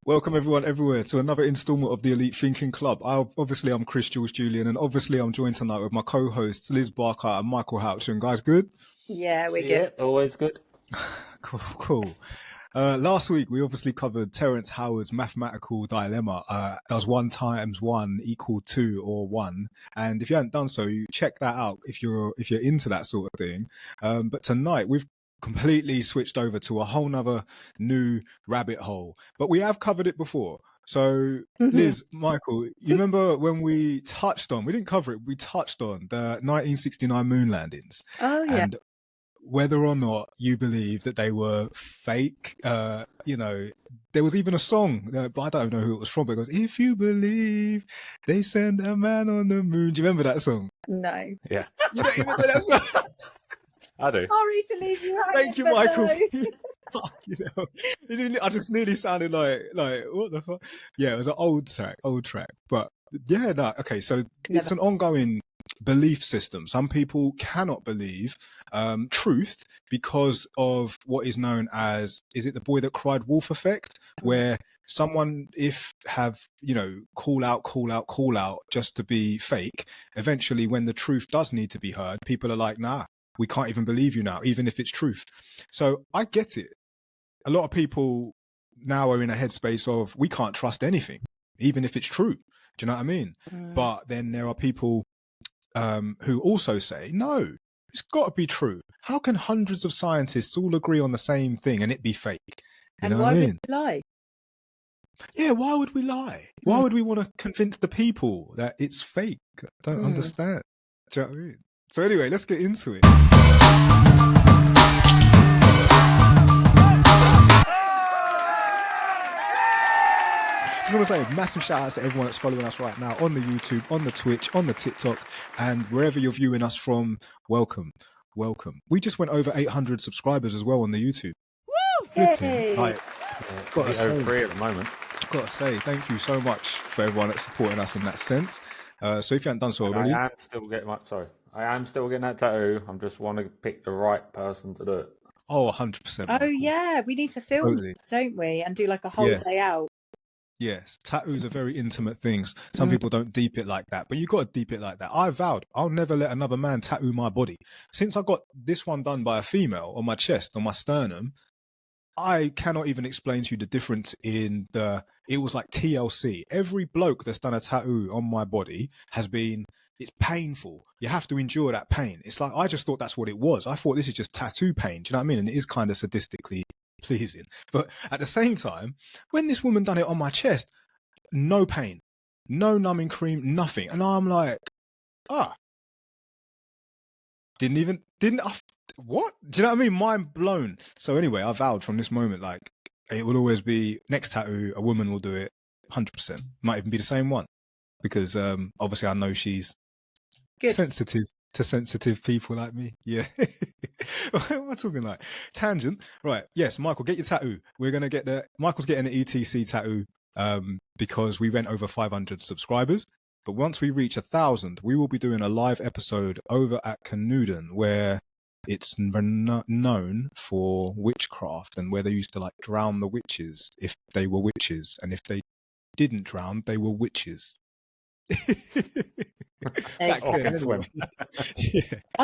Welcome everyone everywhere to another installment of the Elite Thinking Club. I'm Chris Jules Julien, and obviously I'm joined tonight with my co-hosts Liz Barker and Michael Houchen. Guys, good? Yeah, we're good. Yeah, always good. Cool. Last week we obviously covered Terrence Howard's mathematical dilemma. Does 1 times 1 equal 2 or 1? And if you haven't done so, you check that out if you're into that sort of thing. But tonight we've completely switched over to a whole nother new rabbit hole, but we have covered it before. So Liz, Michael, you remember when we didn't cover it, we touched on the 1969 moon landings. Oh, yeah. And whether or not you believe that they were fake, there was even a song, but I don't know who it was from, but it goes, "If you believe they send a man on the moon." Do you remember that song? No. Yeah. You don't remember that song? I do. Sorry to leave you hanging. Thank you, Michael. No. I just nearly sounded like what the fuck? Yeah, it was an old track. But yeah, no, okay. So it's an ongoing belief system. Some people cannot believe truth because of what is known as, is it the boy that cried wolf effect, where someone call out just to be fake. Eventually, when the truth does need to be heard, people are like, nah, we can't even believe you now, even if it's truth. So I get it. A lot of people now are in a headspace of, we can't trust anything, even if it's true. Do you know what I mean? But then there are people who also say, no, it's got to be true. How can hundreds of scientists all agree on the same thing and it be fake? You know what I mean? Would we lie? Yeah, why would we lie? Why would we want to convince the people that it's fake? I don't understand. Do you know what I mean? So anyway, let's get into it. Just want to say a massive shout out to everyone that's following us right now on the YouTube, on the Twitch, on the TikTok, and wherever you're viewing us from. Welcome. We just went over 800 subscribers as well on the YouTube. Woo! Yay! Got to free at the moment. Got to say thank you so much for everyone that's supporting us in that sense. So if you haven't done so already, I am still getting that tattoo. I just want to pick the right person to do it. Oh, 100%. Oh yeah, we need to film, don't we, and do like a whole day out. Yes, tattoos are very intimate things. Some people don't deep it like that, but you got to deep it like that. I vowed I'll never let another man tattoo my body. Since I got this one done by a female on my chest, on my sternum, I cannot even explain to you the difference in it was like TLC. Every bloke that's done a tattoo on my body it's painful. You have to endure that pain. It's like, I just thought that's what it was. I thought this is just tattoo pain. Do you know what I mean? And it is kind of sadistically pleasing. But at the same time, when this woman done it on my chest, no pain, no numbing cream, nothing. And I'm like, what? Do you know what I mean? Mind blown. So anyway, I vowed from this moment, like, it will always be next tattoo, a woman will do it 100%. Might even be the same one, because obviously I know she's sensitive to sensitive people like me. Yeah. What am I talking like? Tangent. Right. Yes, Michael, get your tattoo. Michael's getting an ETC tattoo because we went over 500 subscribers. But once we reach 1,000, we will be doing a live episode over at Conundrum, where it's known for witchcraft and where they used to like drown the witches if they were witches, and if they didn't drown, they were witches. I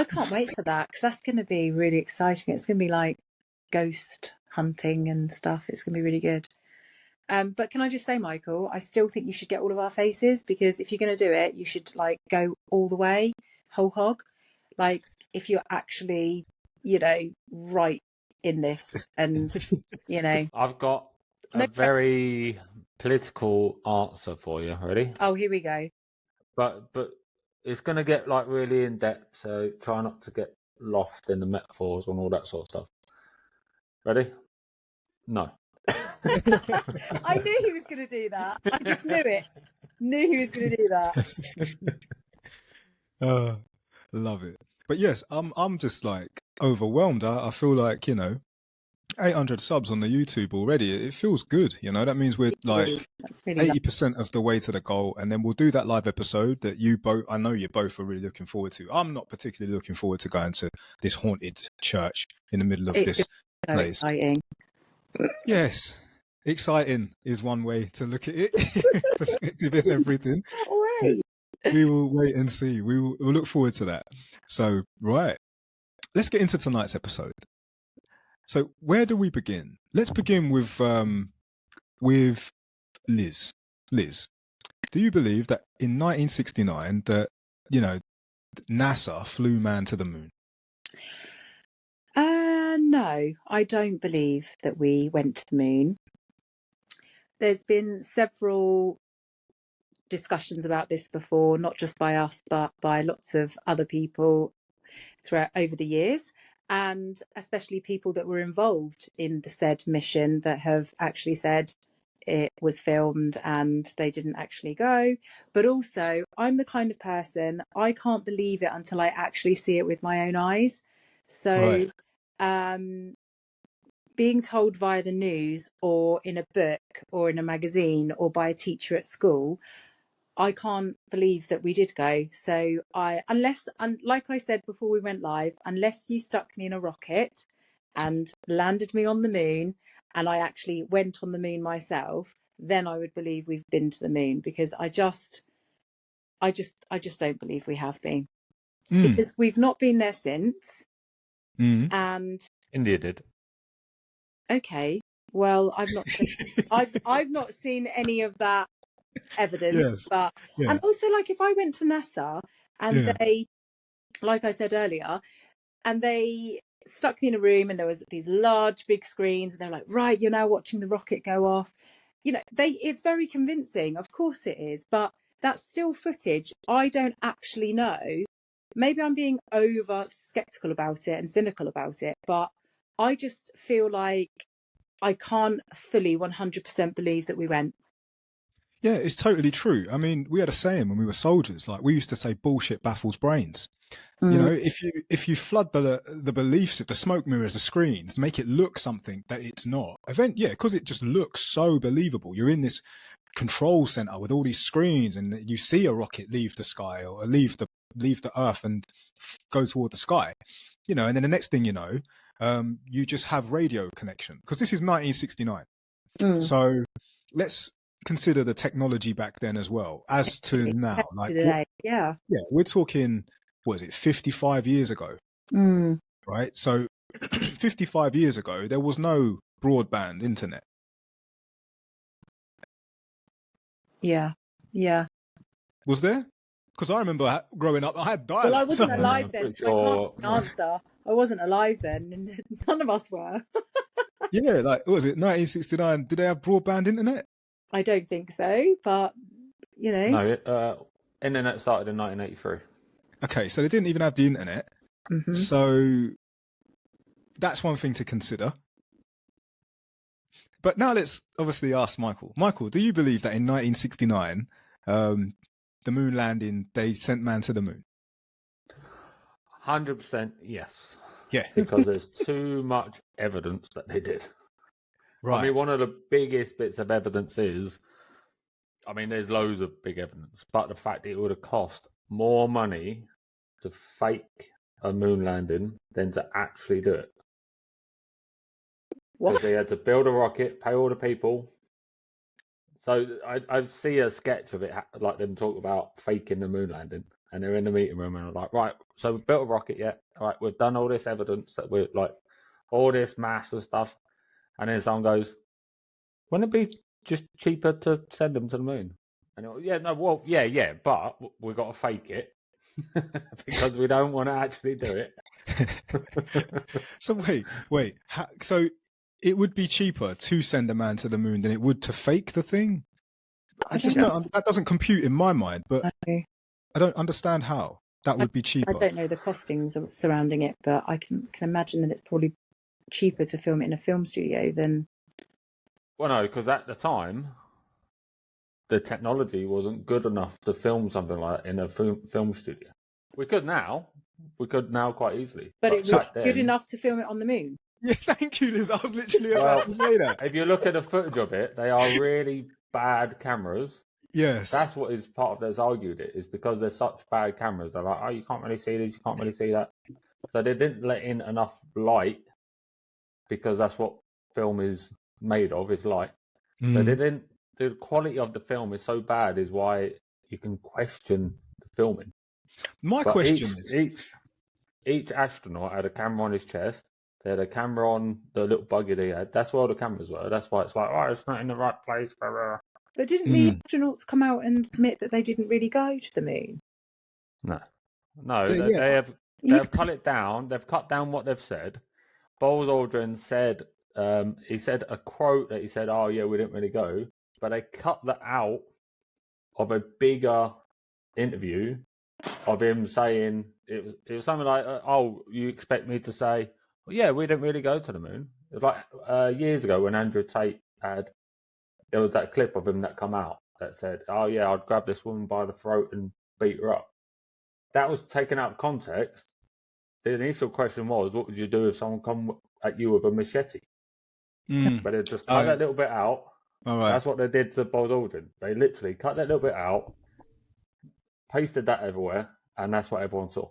can't wait for that, because that's going to be really exciting. It's going to be like ghost hunting and stuff. It's going to be really good. But can I just say, Michael, I still think you should get all of our faces, because if you're going to do it, you should like go all the way, whole hog. Like, if you're actually, right in this, and I've got a very political answer for you. Ready? Oh, here we go. But it's going to get like really in depth, so try not to get lost in the metaphors and all that sort of stuff. Ready? No. I knew he was going to do that. I just knew it. Knew he was going to do that. Love it. But yes, I'm just like overwhelmed. I feel like 800 subs on the YouTube already. It feels good. That means we're like 80% of the way to the goal, and then we'll do that live episode that I know you both are really looking forward to. I'm not particularly looking forward to going to this haunted church in the middle of this place. Exciting. Yes. exciting is one way to look at it. Perspective is everything. Wait. We will wait and see. We'll look forward to that. So, right. Let's get into tonight's episode. So, where do we begin? Let's begin with Liz. Liz, do you believe that in 1969 that, NASA flew man to the moon? No, I don't believe that we went to the moon. There's been several discussions about this before, not just by us, but by lots of other people throughout over the years, and especially people that were involved in the said mission that have actually said it was filmed and they didn't actually go. But also, I'm the kind of person, I can't believe it until I actually see it with my own eyes. So being told via the news or in a book or in a magazine or by a teacher at school, I can't believe that we did go. So like I said before we went live, unless you stuck me in a rocket and landed me on the moon and I actually went on the moon myself, then I would believe we've been to the moon, because I just don't believe we have been. Because we've not been there since. And India did. Okay, well, I've not seen any of that evidence. But and also, like, if I went to NASA and they, like I said earlier, and they stuck me in a room and there was these large big screens and they're like, right, you're now watching the rocket go off, it's very convincing, of course it is, but that's still footage. I don't actually know, maybe I'm being over skeptical about it and cynical about it, but I just feel like I can't fully 100% believe that we went. Yeah, it's totally true. I mean, we had a saying when we were soldiers, like we used to say, bullshit baffles brains. If you flood the beliefs, the smoke mirrors, the screens, make it look something that it's not. Because it just looks so believable. You're in this control center with all these screens, and you see a rocket leave the sky or leave the Earth and go toward the sky. And then the next thing you know, you just have radio connection, because this is 1969. So let's consider the technology back then as well as to now. Like, we're talking, what is it, 55 years ago, right? So 55 years ago, there was no broadband internet. Yeah. Was there? Because I remember growing up, I had dial-up. Well, I wasn't alive then, so I can't answer. I wasn't alive then, and none of us were. Yeah, like, what was it, 1969? Did they have broadband internet? I don't think so, but, No, internet started in 1983. Okay, so they didn't even have the internet. So that's one thing to consider. But now let's obviously ask Michael. Michael, do you believe that in 1969, the moon landing, they sent man to the moon? 100% yes. Yeah. Because there's too much evidence that they did. Right. I mean, one of the biggest bits of evidence is, there's loads of big evidence, but the fact it would have cost more money to fake a moon landing than to actually do it. Because they had to build a rocket, pay all the people. So I see a sketch of it, like them talk about faking the moon landing, and they're in the meeting room and they're like, right, so we've built a rocket, yeah, all right, we've done all this evidence that we're like, all this mass and stuff, and then someone goes, wouldn't it be just cheaper to send them to the moon? And but we've got to fake it because we don't want to actually do it. So wait, so it would be cheaper to send a man to the moon than it would to fake the thing? That doesn't compute in my mind, but I don't understand how that would be cheaper. I don't know the costings surrounding it, but I can imagine that it's probably cheaper to film it in a film studio than... Well, no, because at the time, the technology wasn't good enough to film something like that in a film studio. We could now quite easily. But it was good enough to film it on the moon? Yeah, thank you, Liz. I was literally about to say that. If you look at the footage of it, they are really bad cameras. Yes. That's what is part of this argued it, is because they're such bad cameras. They're like, oh, you can't really see this, you can't really see that. So they didn't let in enough light, because that's what film is made of, is light. So they didn't. The quality of the film is so bad, is why you can question the filming. My But question is, each astronaut had a camera on his chest. They had a camera on the little buggy they had. That's where all the cameras were. That's why it's like, oh, it's not in the right place. Blah, blah. But didn't the astronauts come out and admit that they didn't really go to the moon? No, Yeah. they have cut it down. They've cut down what they've said. Buzz Aldrin said, he said a quote that he said, "Oh yeah, we didn't really go," but they cut that out of a bigger interview of him saying it was something like, "Oh, you expect me to say, well, yeah, we didn't really go to the moon." It was like years ago when Andrew Tate there was that clip of him that come out that said, "Oh yeah, I'd grab this woman by the throat and beat her up." That was taken out of context. The initial question was, what would you do if someone come at you with a machete? But they just cut that little bit out. All right. That's what they did to Buzz Aldrin. They literally cut that little bit out, pasted that everywhere, and that's what everyone saw.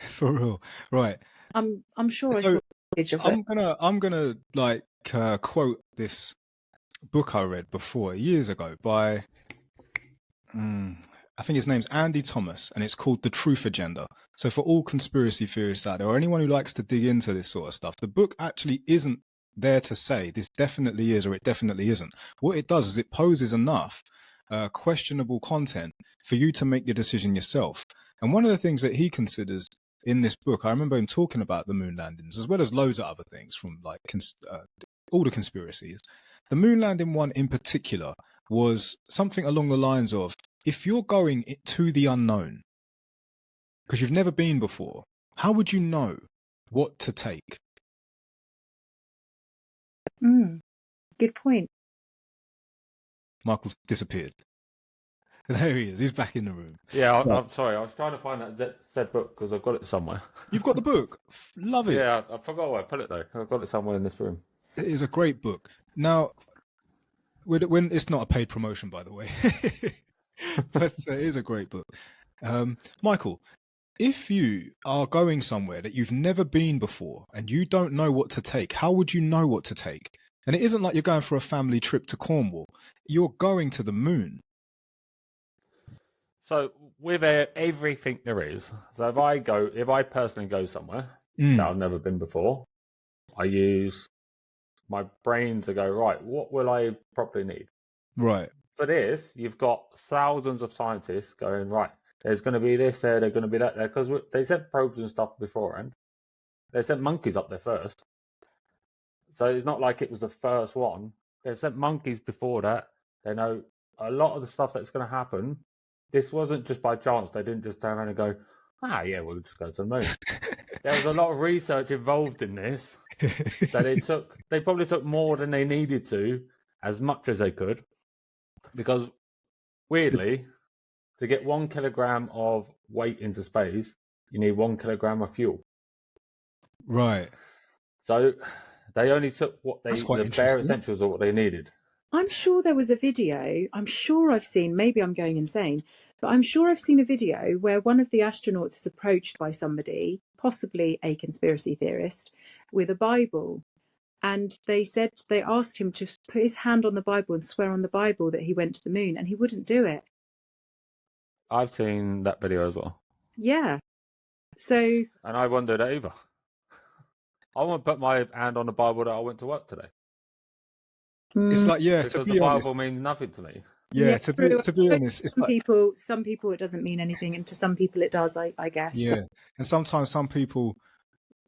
For real, right? I'm sure I saw footage of it. I'm gonna like quote this book I read before years ago by I think his name's Andy Thomas, and it's called The Truth Agenda. So for all conspiracy theorists out there, or anyone who likes to dig into this sort of stuff, the book actually isn't there to say this definitely is or it definitely isn't. What it does is it poses enough questionable content for you to make your decision yourself. And one of the things that he considers in this book, I remember him talking about the moon landings, as well as loads of other things from like all the conspiracies. The moon landing one in particular was something along the lines of, if you're going to the unknown, because you've never been before, how would you know what to take? Good point. Michael's disappeared. There he is. He's back in the room. Yeah, I'm sorry. I was trying to find that said book because I've got it somewhere. You've got the book? Love it. Yeah, I forgot where I put it though. I've got it somewhere in this room. It is a great book. Now, when it's not a paid promotion, by the way, but it is a great book. Michael, if you are going somewhere that you've never been before and you don't know what to take, how would you know what to take? And it isn't like you're going for a family trip to Cornwall. You're going to the moon. So with everything there is, so if I personally go somewhere that I've never been before, I use my brain to go, right, what will I probably need? Right. For this, you've got thousands of scientists going, right, there's going to be this there, there's going to be that there, because they sent probes and stuff beforehand. They sent monkeys up there first. So it's not like it was the first one. They've sent monkeys before that. They know a lot of the stuff that's going to happen. This wasn't just by chance. They didn't just turn around and go, yeah, we'll just go to the moon. There was a lot of research involved in this. So they probably took more than they needed to, as much as they could. Because weirdly, to get 1 kilogram of weight into space, you need 1 kilogram of fuel. Right. So they only took the bare essentials of what they needed. I'm sure there was a video, I'm sure I've seen, maybe I'm going insane, but I'm sure I've seen a video where one of the astronauts is approached by somebody, possibly a conspiracy theorist, with a Bible. And they asked him to put his hand on the Bible and swear on the Bible that he went to the moon, and he wouldn't do it. I've seen that video as well. Yeah. So. And I wondered either. I won't put my hand on the Bible that I went to work today. It's like, because to be the honest, Bible means nothing to me. Yeah, to be honest, it's some people it doesn't mean anything, and to some people it does, I guess. Yeah, and sometimes some people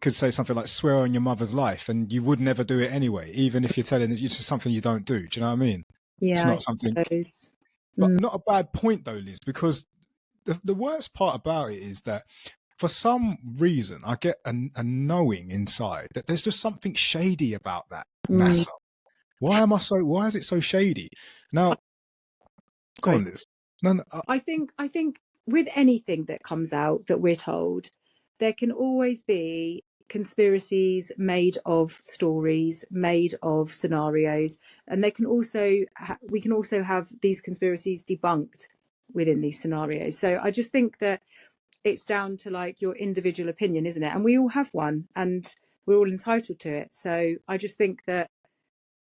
could say something like "swear on your mother's life," and you would never do it anyway, even if you're telling it's just something you don't do. Do you know what I mean? Yeah, it's not something. But not a bad point though, Liz, because the worst part about it is that for some reason I get a knowing inside that there's just something shady about that NASA. Why is it so shady? Now, go on, Liz. No, I think with anything that comes out that we're told, there can always be conspiracies made of stories, made of scenarios, and we can also have these conspiracies debunked within these scenarios. So I just think that it's down to like your individual opinion, isn't it? And we all have one, and we're all entitled to it. So I just think that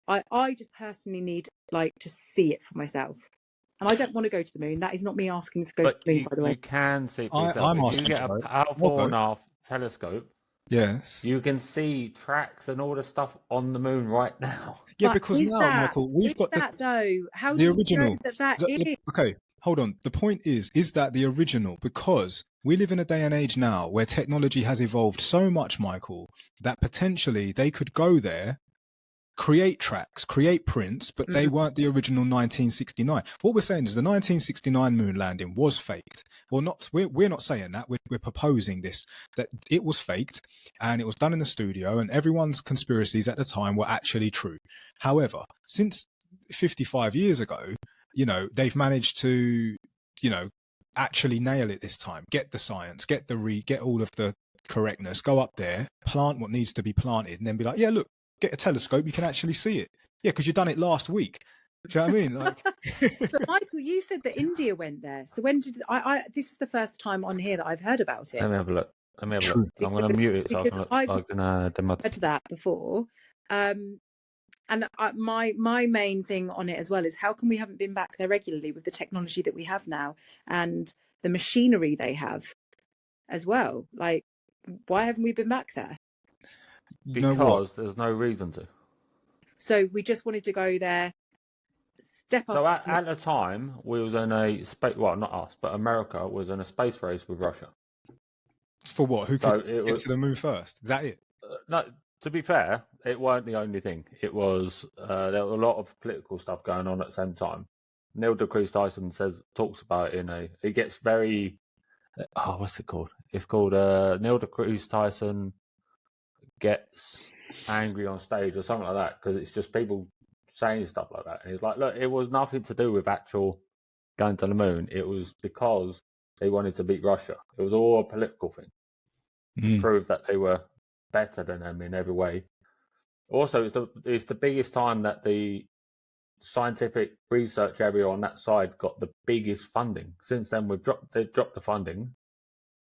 I just personally need like to see it for myself. And I don't want to go to the moon. That is not me asking to go to the moon, by the way. You can see it for yourself. I'm If you asking get to a go. powerful Okay. enough telescope, Yes. you can see tracks and all the stuff on the moon right now. Yeah, But because is now, that, Michael, we've is got that though? How the do you original. know that is? Okay, hold on. The point is that the original? Because we live in a day and age now where technology has evolved so much, Michael, that potentially they could go there, create tracks, create prints, but they weren't the original 1969. What we're saying is the 1969 moon landing was faked. Well, not we're not saying that. We're proposing this, that it was faked and it was done in the studio, and everyone's conspiracies at the time were actually true. However, since 55 years ago, they've managed to, actually nail it this time. Get the science, get all of the correctness, go up there, plant what needs to be planted, and then be like, yeah, look, get a telescope, you can actually see it. Yeah, because you've done it last week. Do you know what I mean? Like... But Michael, you said that India went there. So when did I this is the first time on here that I've heard about it. Let me have a look. I'm going to mute it so I've I can heard that before. And my main thing on it as well is how come we haven't been back there regularly with the technology that we have now and the machinery they have as well? Like, why haven't we been back there? Because there's no reason to. So we just wanted to go there, step up. So at the time, we was in a space. Well, not us, but America was in a space race with Russia. For what? Who could get to the moon first? Is that it? No. To be fair, it weren't the only thing. It was there was a lot of political stuff going on at the same time. Neil deGrasse Tyson talks about it it gets very. What's it called? It's called Neil deGrasse Tyson gets angry on stage or something like that, because it's just people saying stuff like that. And he's like, look, it was nothing to do with actual going to the moon. It was because they wanted to beat Russia. It was all a political thing to prove that they were better than them in every way. Also, it's the biggest time that the scientific research area on that side got the biggest funding. Since then, they've dropped the funding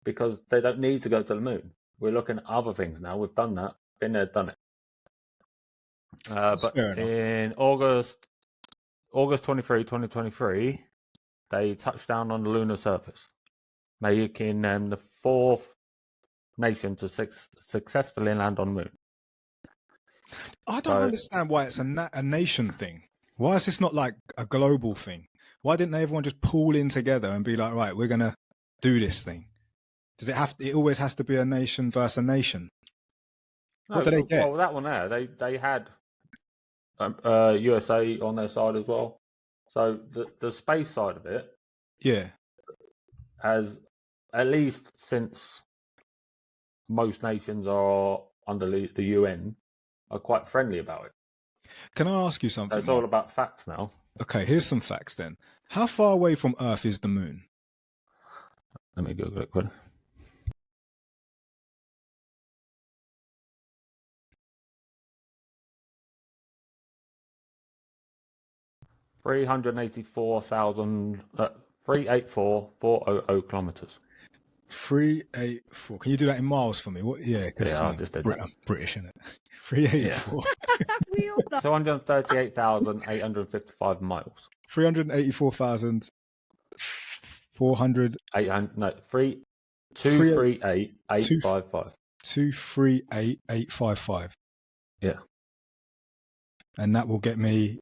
because they don't need to go to the moon. We're looking at other things now. We've done that. Been there, done it. But in August 23, 2023, they touched down on the lunar surface, making them the fourth nation to successfully land on the moon. I don't understand why it's a nation thing. Why is this not like a global thing? Why didn't everyone just pool in together and be like, right, we're going to do this thing? Does it always has to be a nation versus a nation? No, what do they get? Well, that one there, they had USA on their side as well. So the space side of it, yeah, has at least since most nations are under the UN are quite friendly about it. Can I ask you something? So it's all about facts now. Okay, here's some facts then. How far away from Earth is the moon? Let me Google it quick. $384,400 kilometers. 384. Can you do that in miles for me? What? Yeah, because I just did that. I'm British, isn't it? 384. We all know. 238,855 miles. 384,400. 800. No, 238,855. 238,855. Yeah. And that will get me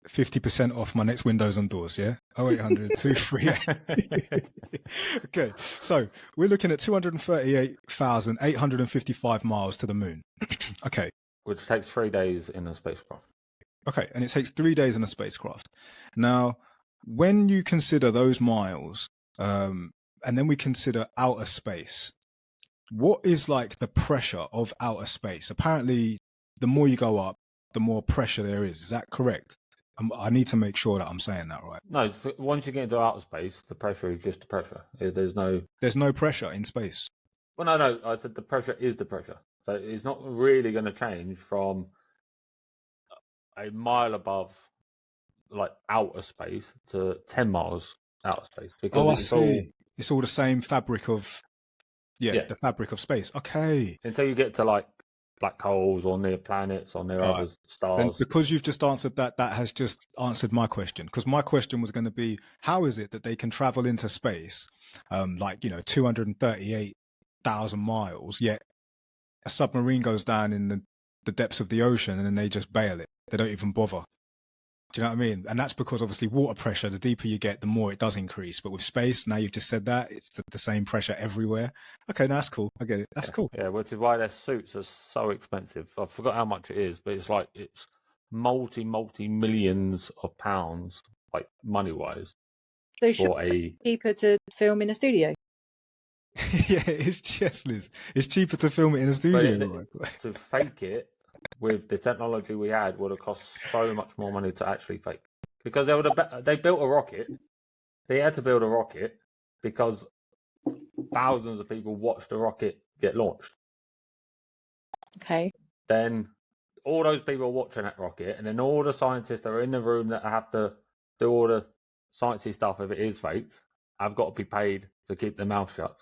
50% off my next windows and doors, yeah? 0800 238. Okay, so we're looking at 238,855 miles to the moon. Okay. Which takes 3 days in a spacecraft. Okay, and it takes 3 days in a spacecraft. Now, when you consider those miles, and then we consider outer space, what is like the pressure of outer space? Apparently, the more you go up, the more pressure there is. Is that correct? I need to make sure that I'm saying that right. No, once you get into outer space, the pressure is just the pressure. There's no pressure in space. Well, no. I said the pressure is the pressure. So it's not really going to change from a mile above, like outer space, to 10 miles outer space. Because I see. It's all the same fabric of, the fabric of space. Okay. Until you get to like black holes or near planets or near All other right. Then stars. because you've just answered that, that has just answered my question. Because my question was going to be, how is it that they can travel into space, 238,000 miles, yet a submarine goes down in the depths of the ocean and then they just bail it. They don't even bother. Do you know what I mean? And that's because obviously water pressure, the deeper you get, the more it does increase. But with space, now you've just said that, it's the same pressure everywhere. Okay, no, that's cool. I get it. That's cool. Yeah, which is why their suits are so expensive. I forgot how much it is, but it's like it's multi millions of pounds, like money wise, So for should cheaper to film in a studio? Yeah, it's just Liz. It's cheaper to film it in a studio. To fake it with the technology we had would have cost so much more money to actually fake, because they built a rocket. They had to build a rocket because thousands of people watched the rocket get launched. Okay. Then all those people are watching that rocket, and then all the scientists that are in the room that have to do all the sciencey stuff if it is faked have got to be paid to keep their mouth shut.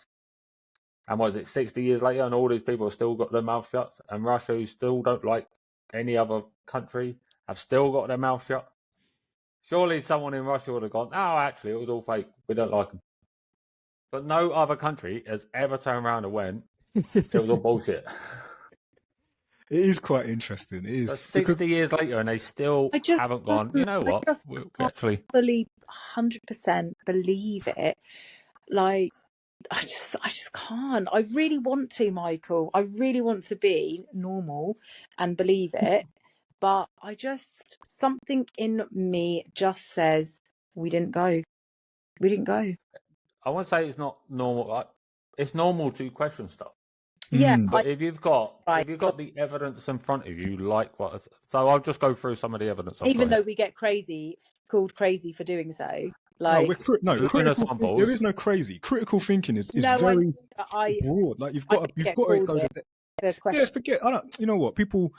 And was it 60 years later, and all these people have still got their mouth shut, and Russia, who still don't like any other country, have still got their mouth shut? Surely someone in Russia would have gone, oh, actually, it was all fake. We don't like them. But no other country has ever turned around and went, it was all bullshit. It is quite interesting. It is. So 60 years later, and they still haven't gone, you know what? We actually fully 100% believe it. Like, I just can't. I really want to, Michael. I really want to be normal and believe it. But something in me just says, we didn't go. We didn't go. I won't say it's not normal. It's normal to question stuff. Yeah. But if you've got the evidence in front of you, like what? So I'll just go through some of the evidence. Even though we get called crazy for doing so. Like, there is no crazy. Critical thinking is very broad. Like you've got to go to forget. You know what? People,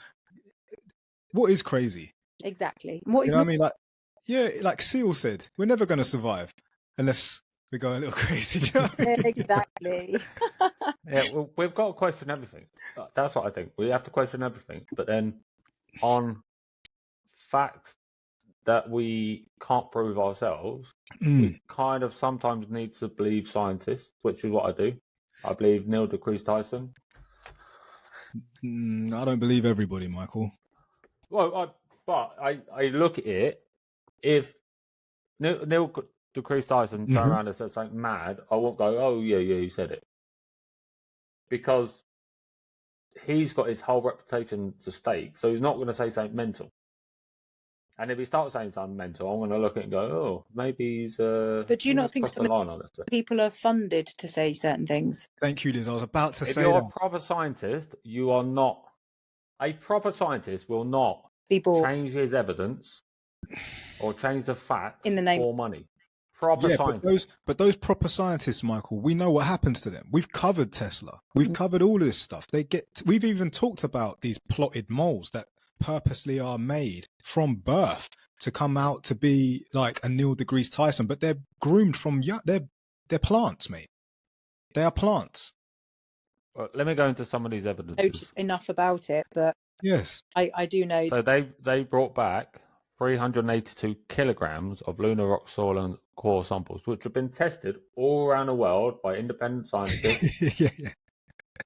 what is crazy? Exactly. What is you know what I mean? Like Seal said, we're never going to survive unless we go a little crazy. Do you know what I mean? Exactly. Yeah, well, we've got to question everything. That's what I think. We have to question everything. But then on fact that we can't prove ourselves, we kind of sometimes need to believe scientists, which is what I do. I believe Neil deGrasse Tyson. I don't believe everybody, Michael. Well, I look at it. If Neil deGrasse Tyson turned around and said something mad, I won't go, oh, yeah, he said it. Because he's got his whole reputation to stake, so he's not going to say something mental. And if he starts saying something mental, I'm going to look at it and go, oh, maybe he's... But do you not think people are funded to say certain things? Thank you, Liz. I was about to say if you're a proper scientist, you are not... A proper scientist will not change his evidence or change the facts in the name for money. Proper scientists. But those proper scientists, Michael, we know what happens to them. We've covered Tesla. We've covered all of this stuff. We've even talked about these plotted moles that purposely are made from birth to come out to be like a Neil deGrasse Tyson, but they're groomed from they're plants, mate. They are plants. Well, let me go into some of these evidences. Enough about it, but yes, I do know. So they brought back 382 kilograms of lunar rock soil and core samples, which have been tested all around the world by independent scientists. yeah.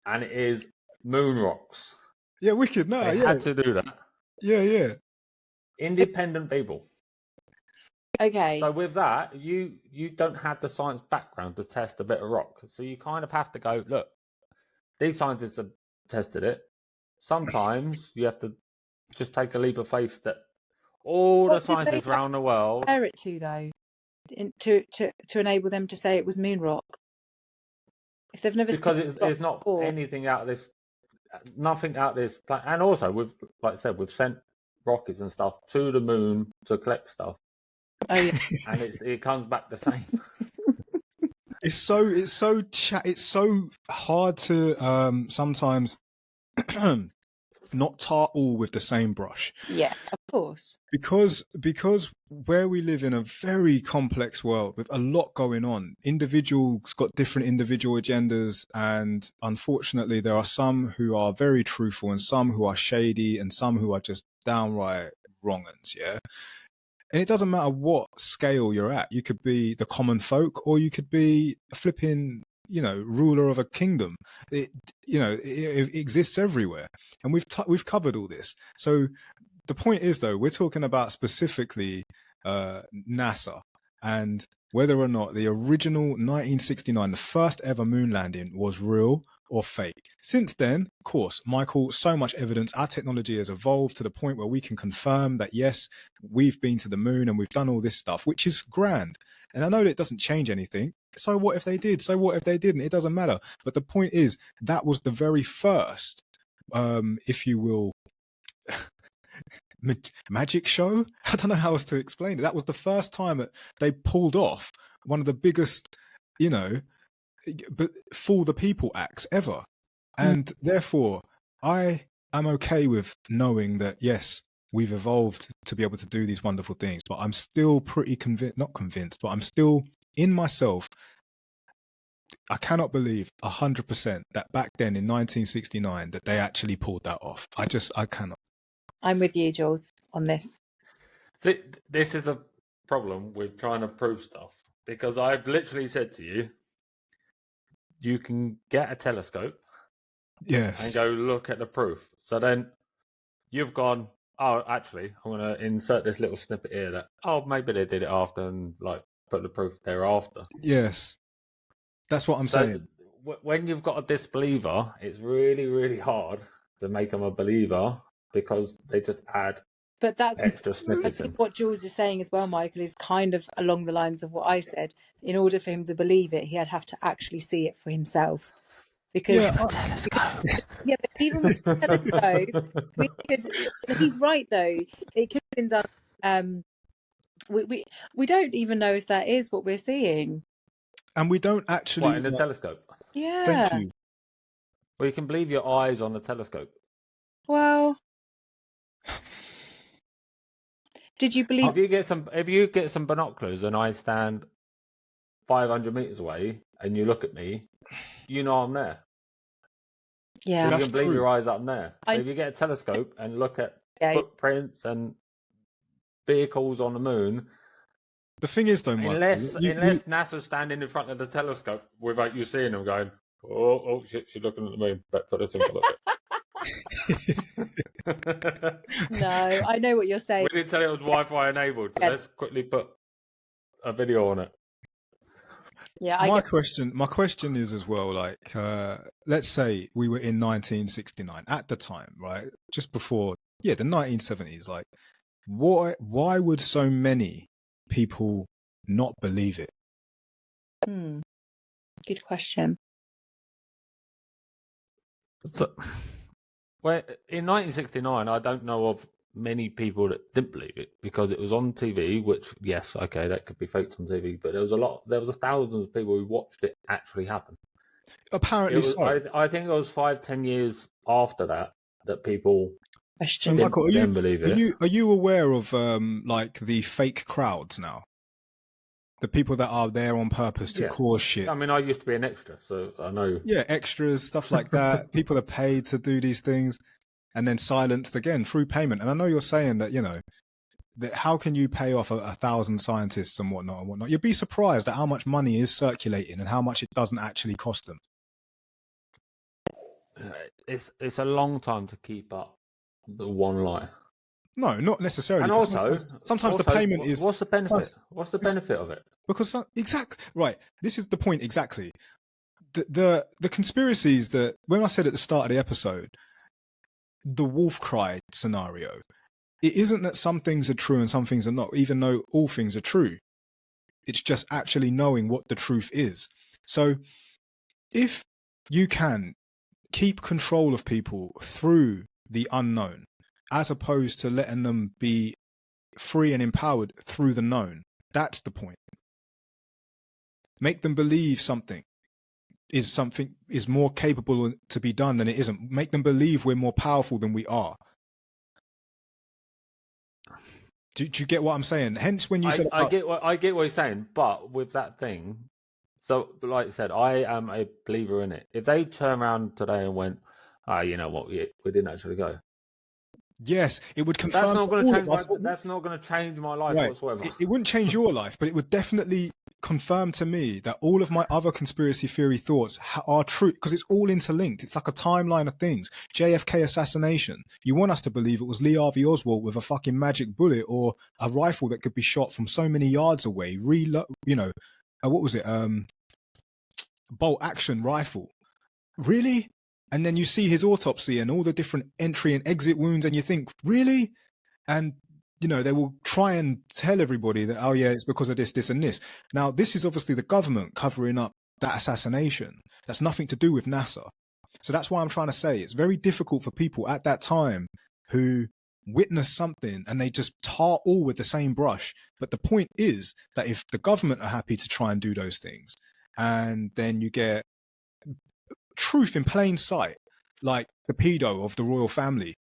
And it is moon rocks. Yeah, wicked. No, they had to do that. Yeah. Independent people. Okay. So with that, you don't have the science background to test a bit of rock. So you kind of have to go, look, these scientists have tested it. Sometimes you have to just take a leap of faith that all the scientists around the world... Compare it to, though, to enable them to say it was moon rock. If they've never because it's not anything out of this... Nothing out of this planet. And also, like I said, we've sent rockets and stuff to the moon to collect stuff. Oh yeah, and it comes back the same. It's so hard to sometimes not tar all with the same brush. Yeah, of course. Because where we live in a very complex world with a lot going on, individuals got different individual agendas, and unfortunately there are some who are very truthful and some who are shady and some who are just downright wrong uns, yeah. And it doesn't matter what scale you're at. You could be the common folk, or you could be a flipping, ruler of a kingdom. It exists everywhere, and we've covered all this. So the point is, though, we're talking about specifically NASA and whether or not the original 1969, the first ever moon landing, was real or fake. Since then, of course, Michael, so much evidence, our technology has evolved to the point where we can confirm that, yes, we've been to the moon and we've done all this stuff, which is grand. And I know that it doesn't change anything. So what if they did? So what if they didn't? It doesn't matter. But the point is, that was the very first, if you will, magic show. I don't know how else to explain it. That was the first time that they pulled off one of the biggest, but fool the people acts ever. And therefore, I am okay with knowing that, yes, we've evolved to be able to do these wonderful things, but I'm still pretty not convinced, but I'm still in myself. I cannot believe 100% that back then in 1969 that they actually pulled that off. I cannot. I'm with you, Jules, on this. See, this is a problem with trying to prove stuff, because I've literally said to you, you can get a telescope, yes, and go look at the proof. So then you've gone, oh, actually, I'm going to insert this little snippet here that, oh, maybe they did it after and put the proof thereafter. Yes, that's what I'm saying. When you've got a disbeliever, it's really, really hard to make them a believer, because they just add extra snippets in. What Jules is saying as well, Michael, is kind of along the lines of what I said. In order for him to believe it, he'd have to actually see it for himself. Because a telescope. Yeah, but even with a telescope, we could. He's right though. It could have been done. We don't even know if that is what we're seeing. And we don't actually. What, in the telescope? Yeah. Thank you. Well, you can believe your eyes on the telescope. Well, did you believe? If you get some binoculars and I stand 500 meters away and you look at me, you know I'm there. Yeah, so you can believe your eyes up there. So if you get a telescope and look at footprints and vehicles on the moon, the thing is, though, Michael, unless NASA's standing in front of the telescope without you seeing them, going, oh shit, she's looking at the moon. Better put this in for a look. No, I know what you're saying. We didn't tell it was Wi-Fi enabled, so let's quickly put a video on it. Yeah, my question is as well, like, let's say we were in 1969 at the time, right? Just before, the 1970s. Like, why would so many people not believe it? Good question. So, well, in 1969, I don't know of many people that didn't believe it, because it was on TV, which, yes, okay, that could be faked on TV, but there was thousands of people who watched it actually happen. Apparently so. I think it was 5-10 years after that people didn't believe it. Are you aware of like the fake crowds now? The people that are there on purpose to cause shit. I mean, I used to be an extra, so I know. Yeah, extras, stuff like that. People are paid to do these things and then silenced again through payment. And I know you're saying that, that how can you pay off 1,000 scientists and whatnot? You'd be surprised at how much money is circulating and how much it doesn't actually cost them. It's a long time to keep up the one lie. No, not necessarily. And also, sometimes the payment is. What's the benefit? What's the benefit of it? Because exactly right. This is the point exactly. The conspiracies that, when I said at the start of the episode, the wolf cry scenario, it isn't that some things are true and some things are not, even though all things are true. It's just actually knowing what the truth is. So if you can keep control of people through the unknown, as opposed to letting them be free and empowered through the known, that's the point. Make them believe something. is more capable to be done than it isn't. Make them believe we're more powerful than we are. Do you get what I'm saying? Hence, when you said I get what you're saying, but with that thing, so like I said, I am a believer in it. If they turn around today and went, you know what, we didn't actually go. Yes, it would confirm. That's not going to change that's not going to change my life whatsoever. It wouldn't change your life, but it would definitely confirm to me that all of my other conspiracy theory thoughts are true, because it's all interlinked. It's like a timeline of things. JFK assassination. You want us to believe it was Lee Harvey Oswald with a fucking magic bullet or a rifle that could be shot from so many yards away. What was it? Bolt action rifle. Really? And then you see his autopsy and all the different entry and exit wounds, and you think, really? And, they will try and tell everybody that, oh, yeah, it's because of this, this, and this. Now, this is obviously the government covering up that assassination. That's nothing to do with NASA. So that's why I'm trying to say it's very difficult for people at that time who witness something and they just tar all with the same brush. But the point is that if the government are happy to try and do those things, and then you get truth in plain sight, like the pedo of the royal family,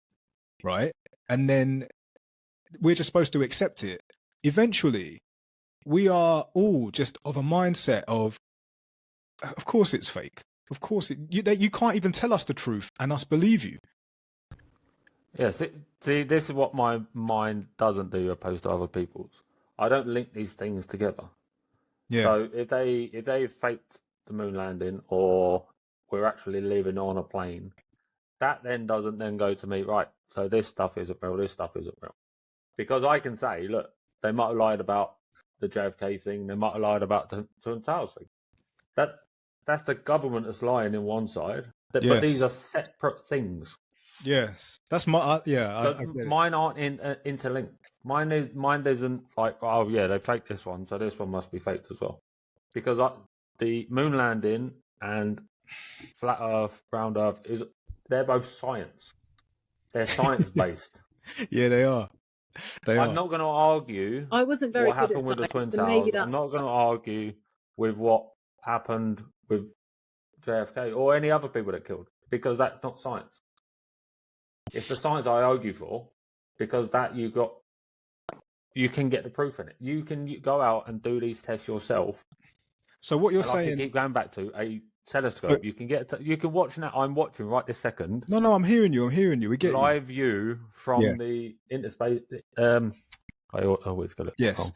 right? And then we're just supposed to accept it. Eventually, we are all just of a mindset of course it's fake. Of course, you can't even tell us the truth and us believe you. Yes, see, this is what my mind doesn't do opposed to other people's. I don't link these things together. Yeah. So if they faked the moon landing, or we're actually living on a plane, that then doesn't then go to me, right, so this stuff isn't real, this stuff isn't real. Because I can say, look, they might have lied about the JFK thing, they might have lied about the Twin Towers thing. That's the government that's lying in one side, but these are separate things. Yes, that's my So mine aren't interlinked. Mine isn't like, oh yeah, they faked this one, so this one must be faked as well. Because the moon landing and flat Earth, round Earth they're both science. They're science based. Yeah, they are. I'm not going to argue. I wasn't very what good happened at with science, the Twin so Towers. maybe I'm not going to argue with what happened with JFK or any other people that killed, because that's not science. It's the science I argue for, because that you can get the proof in it. You can go out and do these tests yourself. So what you're saying? I keep going back to a telescope. You can watch now. I'm watching right this second. No, I'm hearing you. We get live view from the interspace. I always got it. Yes.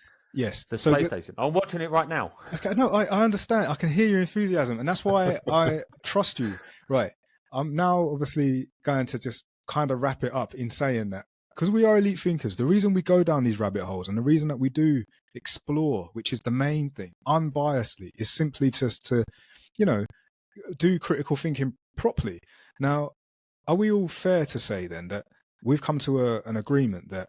The space station. I'm watching it right now. Okay, no, I understand. I can hear your enthusiasm, and that's why I trust you. Right. I'm now obviously going to just kind of wrap it up in saying that, because we are elite thinkers, the reason we go down these rabbit holes and the reason that we do explore, which is the main thing, unbiasedly, is simply just to, do critical thinking properly. Now, are we all fair to say then that we've come to an agreement that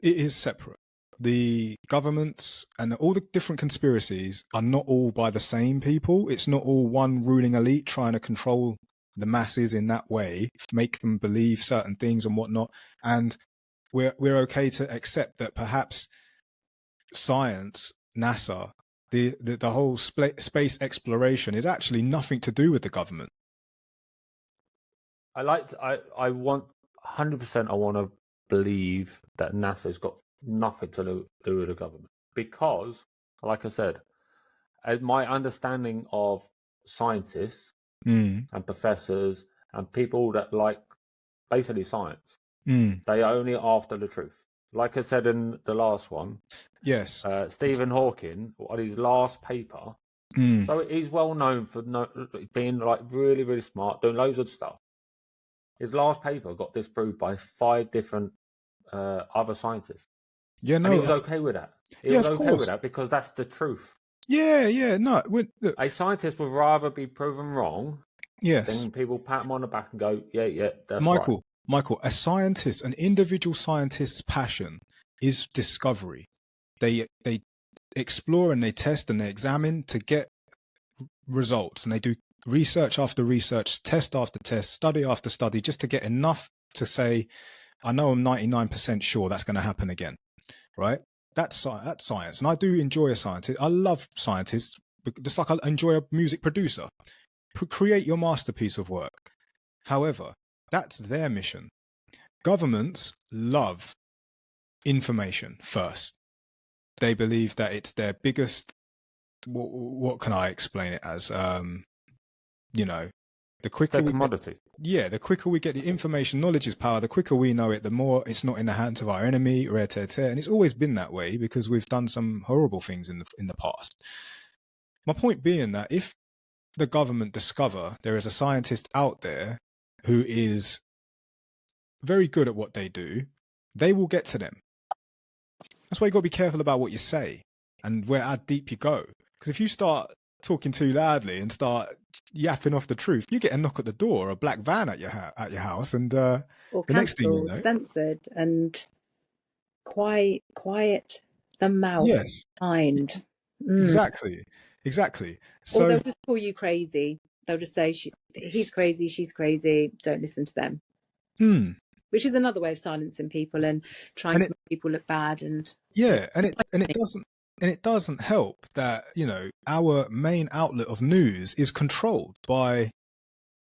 it is separate? The governments and all the different conspiracies are not all by the same people. It's not all one ruling elite trying to control the masses in that way, make them believe certain things and whatnot. And we're okay to accept that perhaps science, NASA, the whole space exploration is actually nothing to do with the government. I want 100%. I want to believe that NASA's got nothing to do with the government, because, like I said, my understanding of scientists and professors and people that like basically science, they are only after the truth. Like I said in the last one, yes, Stephen Hawking, on his last paper, so he's well known for being like really, really smart, doing loads of stuff. His last paper got disproved by 5 different other scientists. Yeah, no, and he was okay with that. He was okay with that because that's the truth. Yeah, no. Look, a scientist would rather be proven wrong, than people pat him on the back and go, yeah, that's right. Michael, an individual scientist's passion is discovery. They explore and they test and they examine to get results, and they do research after research, test after test, study after study, just to get enough to say, I know I'm 99% sure that's going to happen again, right? That's science. And I do enjoy a scientist. I love scientists just like I enjoy a music producer. Create your masterpiece of work. However, that's their mission. Governments love information first. They believe that it's their biggest, what can I explain it as? The quicker we commodity. The quicker we get the information, knowledge is power. The quicker we know it, the more it's not in the hands of our enemy, rare tear tear. And it's always been that way because we've done some horrible things in the past. My point being that if the government discover there is a scientist out there who is very good at what they do, they will get to them. That's why you got to be careful about what you say and how deep you go. Because if you start talking too loudly and start yapping off the truth, you get a knock at the door, a black van at your house, and or the next thing you know, censored, and quiet the mouth. Yes, mind. Exactly. So or they'll just call you crazy. They'll just say he's crazy, she's crazy. Don't listen to them. Which is another way of silencing people and trying to make people look bad. And it doesn't help that, our main outlet of news is controlled by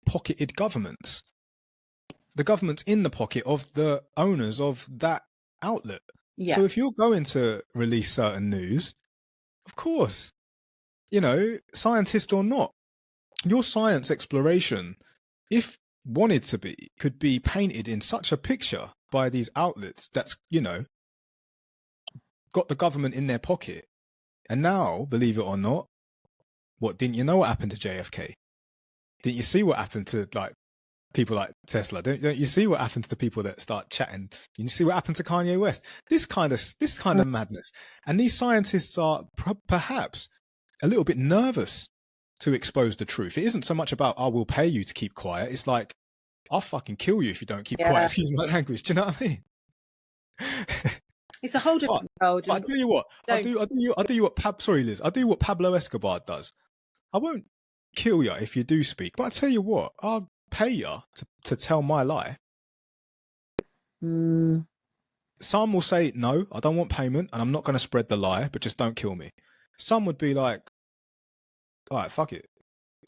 pocketed governments. The government's in the pocket of the owners of that outlet. Yeah. So if you're going to release certain news, of course, scientist or not, your science exploration, if wanted to be, could be painted in such a picture by these outlets that's, got the government in their pocket. And now, believe it or not, didn't you know what happened to JFK? Didn't you see what happened to people like Tesla? Don't you see what happens to people that start chatting? You see what happened to Kanye West? This kind of madness. And these scientists are perhaps a little bit nervous to expose the truth. It isn't so much about, I will pay you to keep quiet. It's like, I'll fucking kill you if you don't keep quiet. Excuse my language. Do you know what I mean? It's a whole different world. I tell you what, I do what sorry, Liz. I do what Pablo Escobar does. I won't kill you if you do speak, but I tell you what, I'll pay you to tell my lie. Some will say, no, I don't want payment and I'm not going to spread the lie, but just don't kill me. Some would be like, all right, fuck it.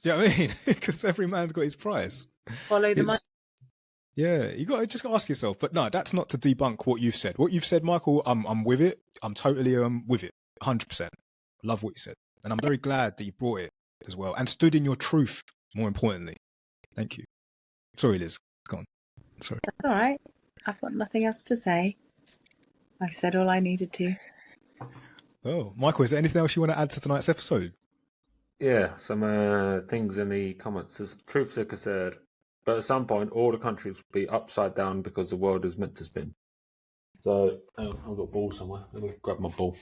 Do you know what I mean? Because every man's got his price. Follow the money. Yeah, you got to ask yourself. But no, that's not to debunk what you've said. What you've said, Michael, I'm with it. I'm totally with it, 100%. Love what you said, and I'm very glad that you brought it as well and stood in your truth. More importantly, thank you. Sorry, Liz, go on. Sorry. That's all right. I've got nothing else to say. I said all I needed to. Oh, Michael, is there anything else you want to add to tonight's episode? Yeah, some things in the comments. As Truth Seeker said, but at some point, all the countries will be upside down because the world is meant to spin. So, I've got a ball somewhere. Let me grab my ball.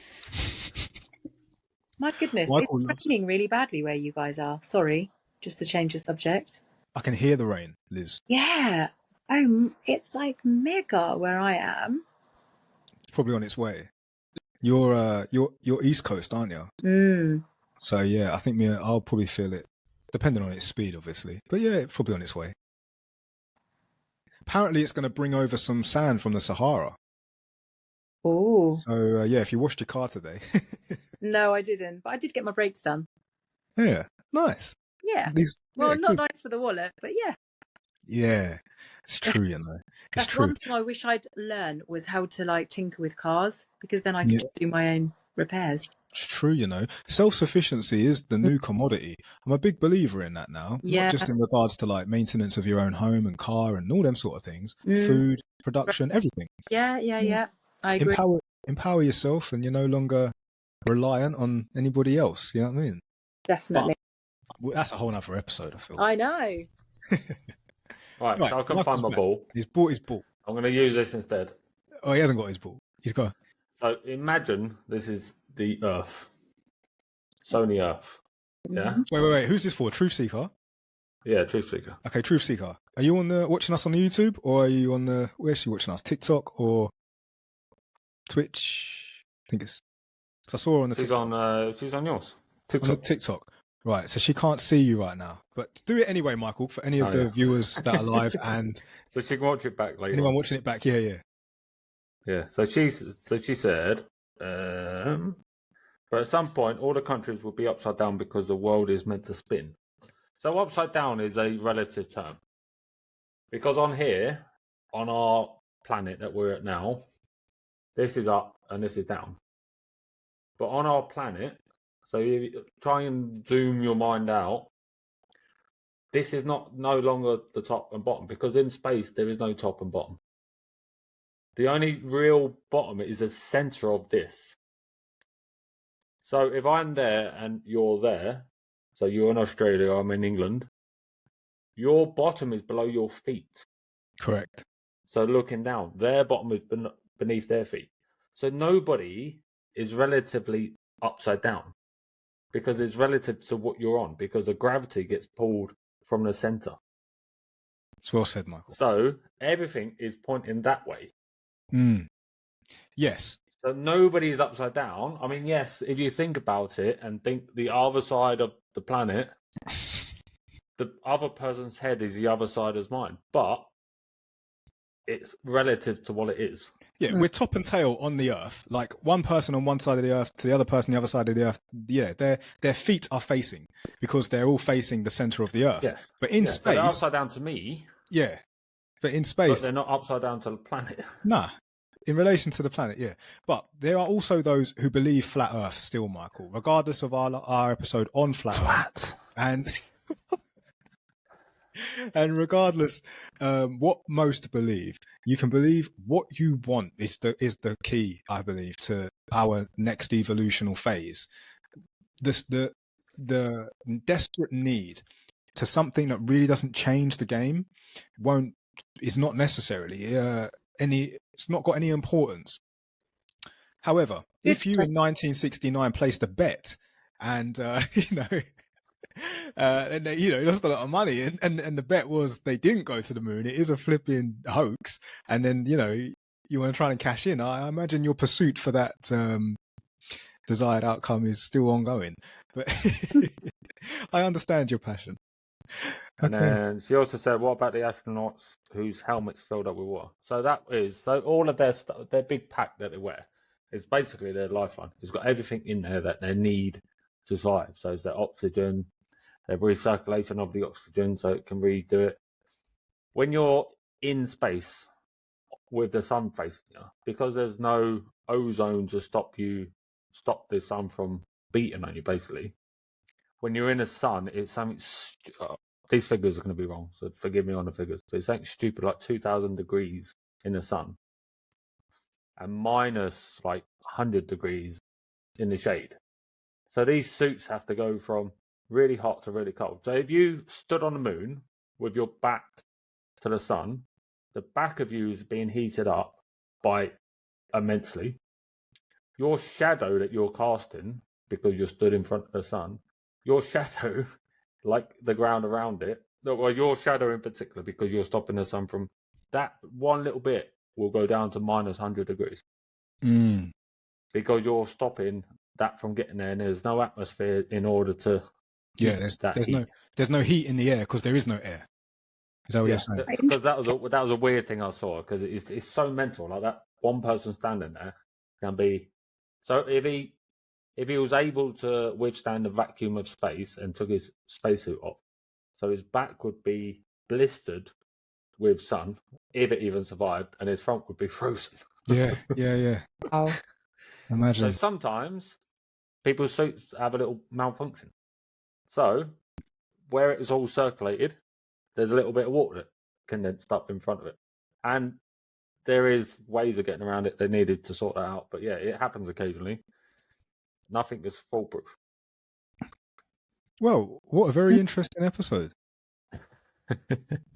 My goodness, Michael, it's raining really badly where you guys are. Sorry, just to change the subject. I can hear the rain, Liz. Yeah. It's like mega where I am. It's probably on its way. You're East Coast, aren't you? So yeah, I think I'll probably feel it, depending on its speed, obviously. But yeah, it's probably on its way. Apparently, it's going to bring over some sand from the Sahara. Oh. So yeah, if you washed your car today. No, I didn't, but I did get my brakes done. Yeah, nice. Yeah. Not good. Nice for the wallet, but yeah. Yeah, it's true, That's true. one thing I wish I'd learn was how to tinker with cars, because then I could just do my own repairs. It's true, self-sufficiency is the new commodity. I'm a big believer in that now. Yeah. Not just in regards to maintenance of your own home and car and all them sort of things, food, production, everything. Yeah. I agree. Empower yourself, and you're no longer reliant on anybody else. You know what I mean? Definitely. But that's a whole other episode, I feel. I know. Right, so I can find my ball. He's bought his ball. I'm going to use this instead. Oh, he hasn't got his ball. He's got. So imagine this is the Earth. Sony Earth. Yeah? Wait. Who's this for? Truth Seeker? Yeah, Truth Seeker. Okay, Truth Seeker. Are you watching us on the YouTube, or are you on where's she watching us? TikTok or Twitch? I think it's. I saw her on the TikTok. She's on yours. TikTok. Right, so she can't see you right now, but do it anyway, Michael, for any of the viewers that are live, and so she can watch it back later. Anyone watching it back, yeah. So she said, But at some point, all the countries will be upside down because the world is meant to spin. So upside down is a relative term. Because on here, on our planet that we're at now, this is up and this is down. But on our planet, so you try and zoom your mind out, this is no longer the top and bottom, because in space there is no top and bottom. The only real bottom is the center of this. So if I'm there and you're there, so you're in Australia, I'm in England, your bottom is below your feet. Correct. So looking down, their bottom is beneath their feet. So nobody is relatively upside down, because it's relative to what you're on, because the gravity gets pulled from the center. It's well said, Michael. So everything is pointing that way. Yes. So nobody is upside down. I mean, yes, if you think about it and think the other side of the planet, the other person's head is the other side as mine, but it's relative to what it is. Yeah, we're top and tail on the earth. Like one person on one side of the earth to the other person on the other side of the earth. Yeah, their feet are facing, because they're all facing the center of the earth. Yeah. But in So space, they're upside down to me. Yeah. But in But space, they're not upside down to the planet. nah. In relation to the planet, yeah. But there are also those who believe flat Earth still, Michael, regardless of our episode on flat Earth. And and regardless what most believe, you can believe what you want is the key, I believe, to our next evolutional phase. The desperate need to something that really doesn't change the game is not necessarily it's not got any importance. However, if you in 1969 placed a bet and and they, lost a lot of money, and the bet was they didn't go to the moon, it is a flipping hoax, and then you want to try and cash in, I imagine your pursuit for that desired outcome is still ongoing. But I understand your passion. And then she also said, what about the astronauts whose helmets filled up with water? So all of their big pack that they wear is basically their lifeline. It's got everything in there that they need to survive. So it's their oxygen, their recirculation of the oxygen so it can redo it. When you're in space with the sun facing you, because there's no ozone to stop the sun from beating on you, basically. When you're in the sun, it's something... these figures are going to be wrong, so forgive me on the figures. But it's something stupid, like 2,000 degrees in the sun, and minus like 100 degrees in the shade. So these suits have to go from really hot to really cold. So if you stood on the moon with your back to the sun, the back of you is being heated up by immensely. Your shadow that you're casting, because you're stood in front of the sun, your shadow, like the ground around it, well, your shadow in particular, because you're stopping the sun from that one little bit, will go down to minus 100 degrees. Because you're stopping that from getting there, and there's no atmosphere in order to there's no heat in the air because there is no air. Is that what you're saying? Because that was a weird thing I saw, because it's so mental. Like that one person standing there can be. So if he was able to withstand the vacuum of space and took his spacesuit off, so his back would be blistered with sun, if it even survived, and his front would be frozen. Yeah. Oh. Imagine. So sometimes people's suits have a little malfunction. So where it was all circulated, there's a little bit of water that condensed up in front of it. And there is ways of getting around it. They needed to sort that out. But yeah, it happens occasionally. Nothing is foolproof. Well, what a very interesting episode.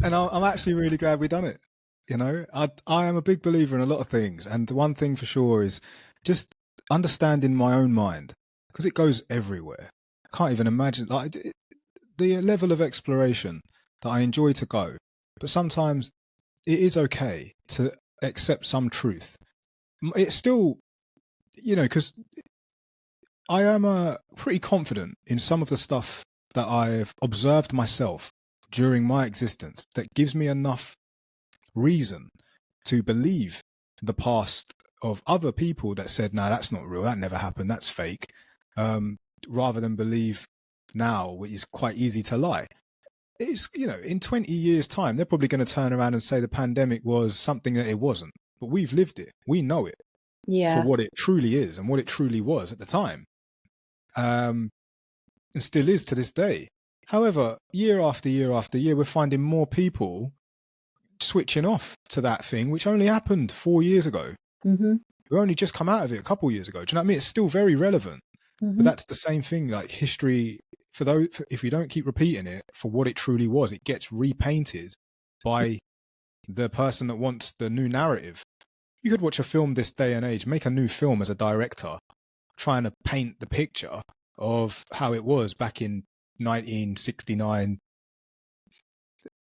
And I'm actually really glad we done it. I am a big believer in a lot of things. And the one thing for sure is just understanding my own mind, because it goes everywhere. I can't even imagine the level of exploration that I enjoy to go. But sometimes it is okay to accept some truth. It's still, because I am pretty confident in some of the stuff that I've observed myself during my existence that gives me enough reason to believe the past of other people that said, no, that's not real, that never happened, that's fake. rather than believe now, which is quite easy to lie. It's, in 20 years' time, they're probably going to turn around and say the pandemic was something that it wasn't. But we've lived it. We know it for what it truly is and what it truly was at the time. And still is to this day. However, year after year after year, we're finding more people switching off to that thing, which only happened 4 years ago. Mm-hmm. We only just come out of it a couple of years ago. Do you know what I mean? It's still very relevant. Mm-hmm. But that's the same thing, like history, if you don't keep repeating it for what it truly was, it gets repainted by the person that wants the new narrative. You could watch a film this day and age, make a new film as a director, trying to paint the picture of how it was back in 1969.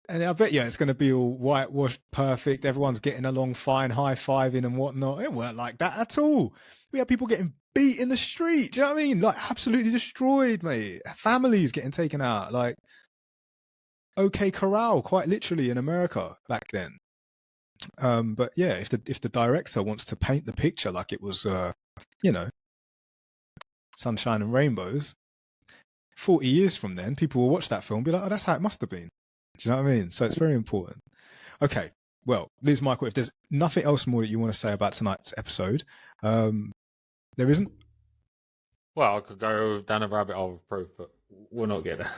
And I bet it's going to be all whitewashed, perfect. Everyone's getting along fine, high-fiving and whatnot. It weren't like that at all. We had people getting beat in the street. Do you know what I mean? Like, absolutely destroyed, mate. Families getting taken out. Like, OK Corral, quite literally, in America back then. But yeah, if the director wants to paint the picture like it was, sunshine and rainbows, 40 years from then, people will watch that film and be like, oh, that's how it must have been. Do you know what I mean? So it's very important. Okay, well, Liz, Michael, if there's nothing else more that you want to say about tonight's episode, there isn't? Well, I could go down a rabbit hole of proof, but we'll not get there.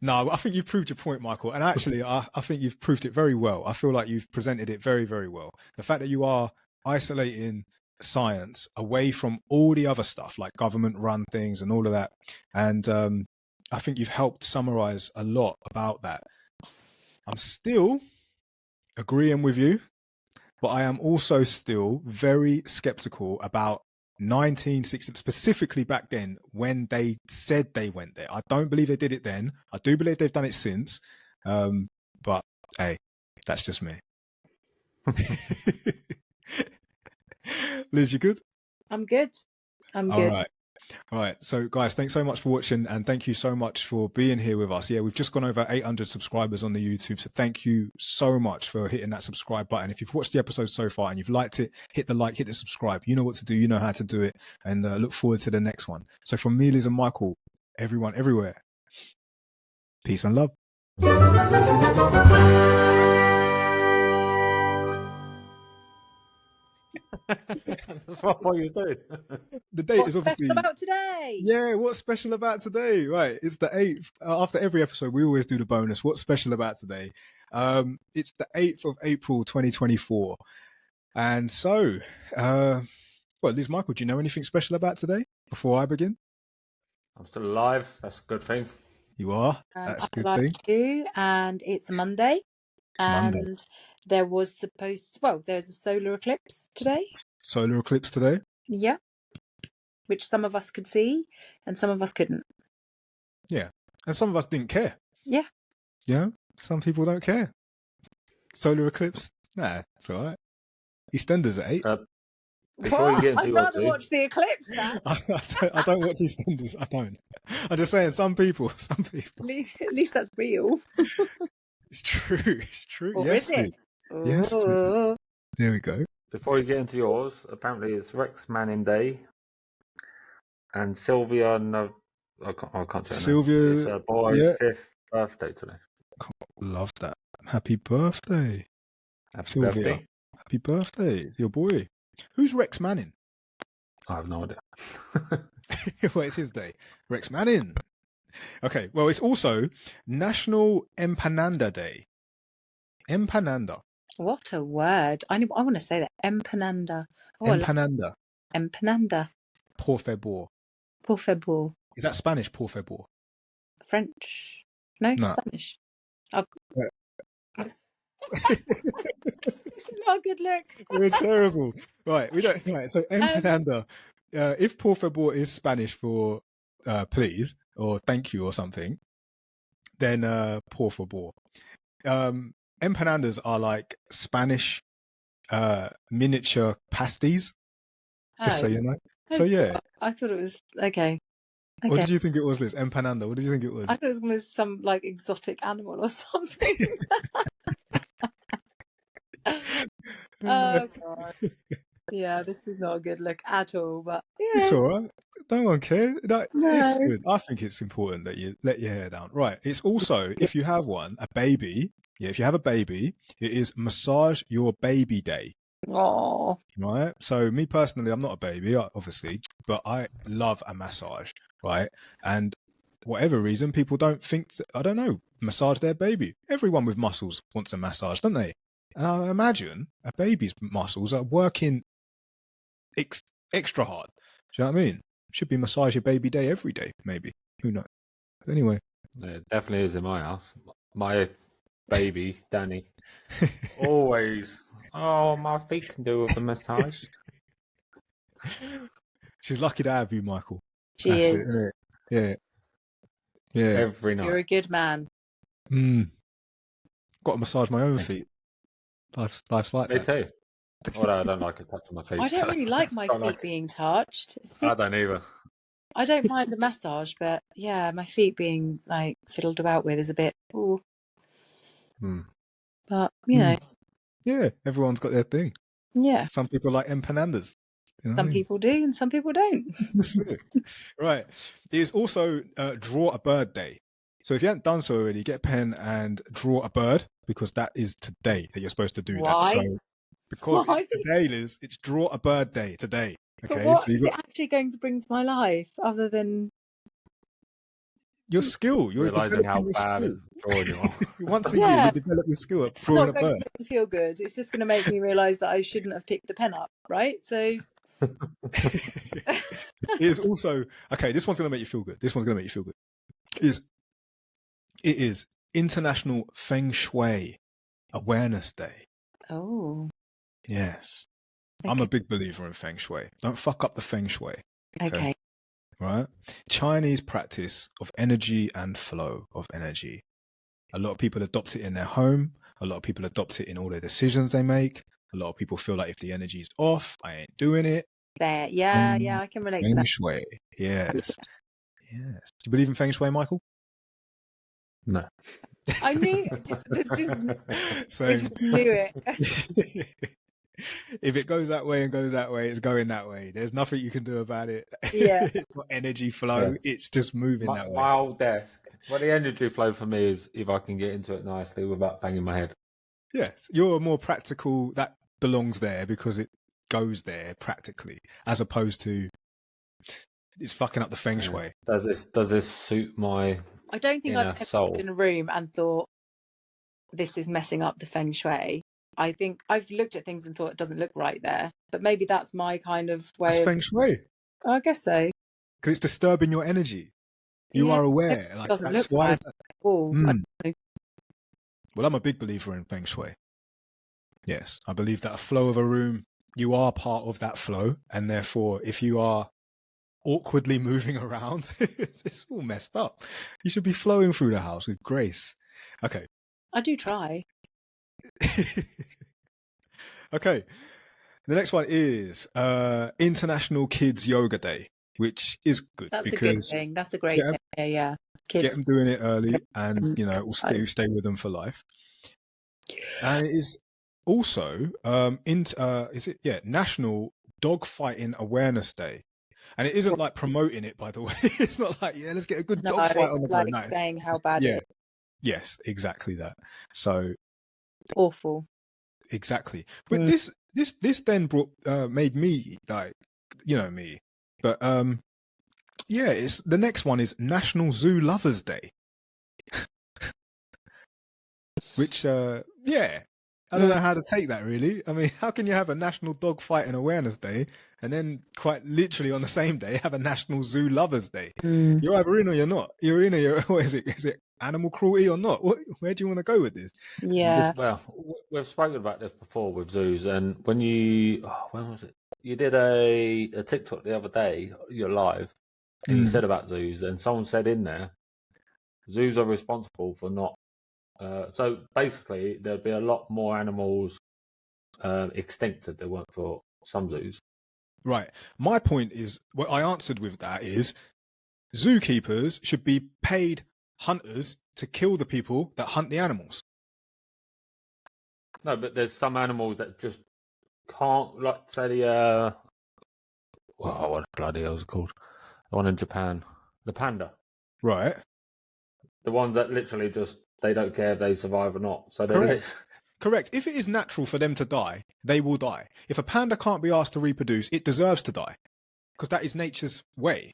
No, I think you've proved your point, Michael. And actually, I think you've proved it very well. I feel like you've presented it very, very well. The fact that you are isolating science away from all the other stuff, like government-run things and all of that. And I think you've helped summarize a lot about that. I'm still agreeing with you, but I am also still very skeptical about 1960, specifically back then when they said they went there. I don't believe they did it then. I do believe they've done it since. But hey, that's just me. Liz, you good? I'm good. I'm good. All right. So, guys, thanks so much for watching, and thank you so much for being here with us. Yeah, we've just gone over 800 subscribers on the YouTube, so thank you so much for hitting that subscribe button. If you've watched the episode so far and you've liked it, hit the like, hit the subscribe. You know what to do. You know how to do it, and look forward to the next one. So, from me, Liz, and Michael, everyone, everywhere, peace and love. That's what you're doing. The date What's is obviously special about today? Yeah, what's special about today? Right, it's the 8th. After every episode, we always do the bonus. What's special about today? It's the 8th of April, 2024. And so, well, Liz, Michael, do you know anything special about today before I begin? I'm still alive. That's a good thing. You are? That's a good I thing. do, and it's a Monday. Monday. There was there's a solar eclipse today. Solar eclipse today? Yeah. Which some of us could see and some of us couldn't. Yeah. And some of us didn't care. Yeah. Yeah. Some people don't care. Solar eclipse? Nah, it's all right. EastEnders at 8. Before you get into I'd your rather watch the eclipse now. I don't watch EastEnders. I don't. I'm just saying, some people. At least that's real. It's true. It's true. Or yes, is it? Yes. Oh. There we go. Before you get into yours, apparently it's Rex Manning Day, and Sylvia. No, I can't say Sylvia. It's her boy's 5th birthday today. Love that. Happy birthday, Happy Sylvia. birthday. Happy birthday, your boy. Who's Rex Manning? I have no idea. Well, it's his day. Rex Manning. Okay. Well, it's also National Empanada Day. Empanada. What a word. I want to say that. Empanada. Oh, Empanada. Empanada. Por favor. Por favor. Is that Spanish, por favor? French. No, Spanish. Oh. Not a good look. We're terrible. Right, we don't. Right, so empanada. If por favor is Spanish for please or thank you or something, then por favor. Empanadas are like Spanish miniature pasties. Just so you know. So yeah. I thought it was okay. What did you think it was, Liz? Empanada. What did you think it was? I thought it was some like exotic animal or something. Oh god. Yeah, this is not a good look at all, but yeah. It's all right. No one cares. No, it's No. good. I think it's important that you let your hair down. Right. It's also, if you have one, a baby. Yeah, if you have a baby, it is massage your baby day. Oh, Right. So me personally, I'm not a baby, obviously, but I love a massage. Right. And whatever reason, people don't think, I don't know, massage their baby. Everyone with muscles wants a massage, don't they? And I imagine a baby's muscles are working extra hard. Do you know what I mean? Should be massage your baby day every day, maybe. Who knows? But anyway. It definitely is in my house. My baby, Danny, always. Oh, my feet can do with a massage. She's lucky to have you, Michael. she That's is. it, isn't it? Yeah. Yeah. Every night. You're a good man. Got to massage my own feet. Life's like Me that. too. Although I don't like it touching my feet. I don't so really like my don't feet like it. being touched. I don't either. I don't mind the massage, but yeah, my feet being like fiddled about with is a bit. Ooh. But you know, Yeah, everyone's got their thing. yeah. Some people like empanadas. You know what I Some mean? people do, and some people don't. That's it. Right. It is also draw a bird day. So if you haven't done so already, get a pen and draw a bird, because that is today that you're supposed to do Why? that. So because Why? it's today, Liz, it's draw a bird day today. But Okay, what so is you've it got actually going to bring to my life other than your skill. You're Realising how developing your bad skill. at drawing you are. Once a year, Yeah. you develop your skill at it's drawing not a going to bird. make me feel good? It's just going to make me realise that I shouldn't have picked the pen up, right? So It is also okay. This one's going to make you feel good. This one's going to make you feel good. It is International Feng Shui Awareness Day. oh, Yes, okay. I'm a big believer in Feng Shui. Don't fuck up the Feng Shui. Okay. Right? Chinese practice of energy and flow of energy. A lot of people adopt it in their home. A lot of people adopt it in all the decisions they make. A lot of people feel like if the energy's off, I ain't doing it. There. Yeah, I can relate to Feng that. Shui. Yes. Yes. Do you believe in Feng Shui, Michael? No. I knew. There's just. So I just knew it. if it goes that way and goes that way, it's going that way. There's nothing you can do about it. Yeah. It's not energy flow. Yeah. It's just moving that way. My whole desk. Well, the energy flow for me is if I can get into it nicely without banging my head. Yes, you're more practical. That belongs there because it goes there practically, as opposed to it's fucking up the Feng Shui. Does this suit my I don't think inner I've ever soul? been in a room and thought this is messing up the feng shui. I think I've looked at things and thought it doesn't look right there, but maybe that's my kind of way. That's Feng Shui. I guess so. Because it's disturbing your energy. You are aware. Like, doesn't that's look why. right. Oh, I don't know. Well, I'm a big believer in Feng Shui. Yes, I believe that a flow of a room, you are part of that flow, and therefore, if you are awkwardly moving around, it's all messed up. You should be flowing through the house with grace. Okay. I do try. Okay. The next one is International Kids Yoga Day, which is good. That's a good thing. That's a great thing. Yeah. Get Kids. them doing it early, and it will stay with them for life. And it is also National Dogfighting Awareness Day. And it isn't like promoting it, by the way. It's not like, let's get a good dog fight on the like go. saying how bad it is. Yes, exactly that. So awful. Exactly. But this then made me like, me. But it's the next one is National Zoo Lovers Day. Which I don't know how to take that, really. I mean, how can you have a National Dog Fighting Awareness Day and then quite literally on the same day have a National Zoo Lovers Day? You're either in or you're not. You're in or you're, what is it? Is it animal cruelty or not? Where do you want to go with this? Yeah. Well, we've spoken about this before with zoos, and when when was it? You did a TikTok the other day, you're live, and you said about zoos, and someone said in there, zoos are responsible for not. So basically, there'd be a lot more animals extinct if there weren't for some zoos. Right. My point is, what I answered with that is, zookeepers should be paid hunters to kill the people that hunt the animals. No, but there's some animals that just can't, like say the what the bloody hell is it called? The one in Japan. The panda. Right. The ones that literally just, they don't care if they survive or not. So they're Correct. Correct. If it is natural for them to die, they will die. If a panda can't be asked to reproduce, it deserves to die. Because that is nature's way.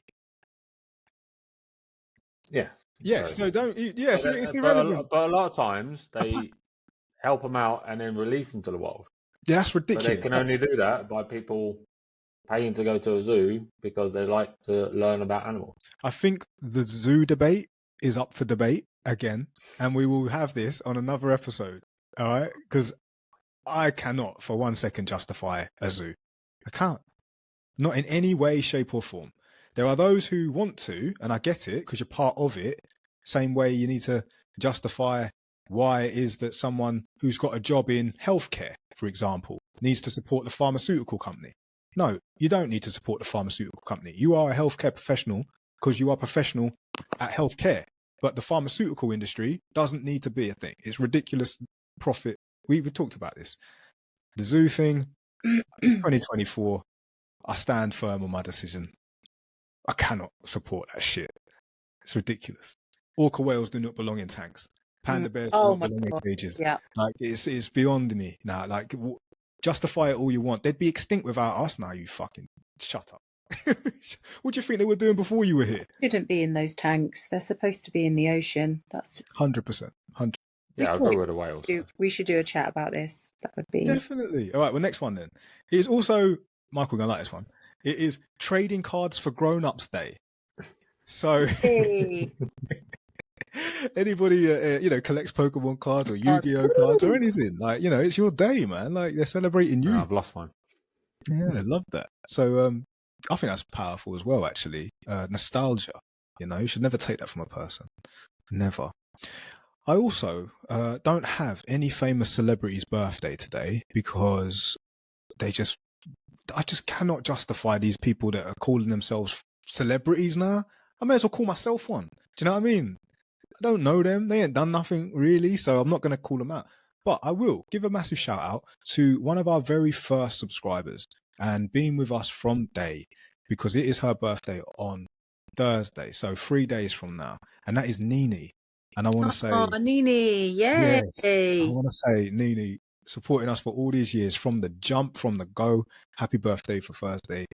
Yeah. Yeah, so don't... Yeah, so it's but irrelevant. But a lot of times, they help them out and then release them to the wild. Yeah, that's But ridiculous. they can only do that by people paying to go to a zoo because they like to learn about animals. I think the zoo debate is up for debate again, and we will have this on another episode, all right? Because I cannot for 1 second justify a zoo. I can't. Not in any way, shape or form. There are those who want to, and I get it, because you're part of it. Same way you need to justify why it is that someone who's got a job in healthcare, for example, needs to support the pharmaceutical company. No, you don't need to support the pharmaceutical company. You are a healthcare professional because you are professional at healthcare. But the pharmaceutical industry doesn't need to be a thing. It's ridiculous profit. We talked about this. The zoo thing, it's 2024. I stand firm on my decision. I cannot support that shit. It's ridiculous. Orca whales do not belong in tanks. Panda bears do not belong in cages. Yeah. Like it's beyond me now. Like justify it all you want. They'd be extinct without us now. You fucking shut up. What do you think they were doing before you were here? Shouldn't be in those tanks. They're supposed to be in the ocean. That's 100%. 100. Yeah, I'll go with the whales. We should do a chat about this. That would be Definitely. All right. Well, next one then. It is also Michael gonna like this one. It is Trading Cards for Grown-Ups Day. So hey. anybody collects Pokemon cards or Yu-Gi-Oh cards or anything, like, it's your day, man. Like, they're celebrating you. I've lost one. Yeah, I love that. So I think that's powerful as well, actually. Nostalgia, you should never take that from a person. Never. I also don't have any famous celebrity's birthday today because I just cannot justify these people that are calling themselves celebrities now. I may as well call myself one. Do you know what I mean? I don't know them. They ain't done nothing really, so I'm not going to call them out. But I will give a massive shout out to one of our very first subscribers and being with us from day, because it is her birthday on Thursday, so 3 days from now. And that is Nini. And I want to say... Oh, Nini, yay! Yes, I want to say, Nini, supporting us for all these years, from the jump, from the go. Happy birthday for Thursday.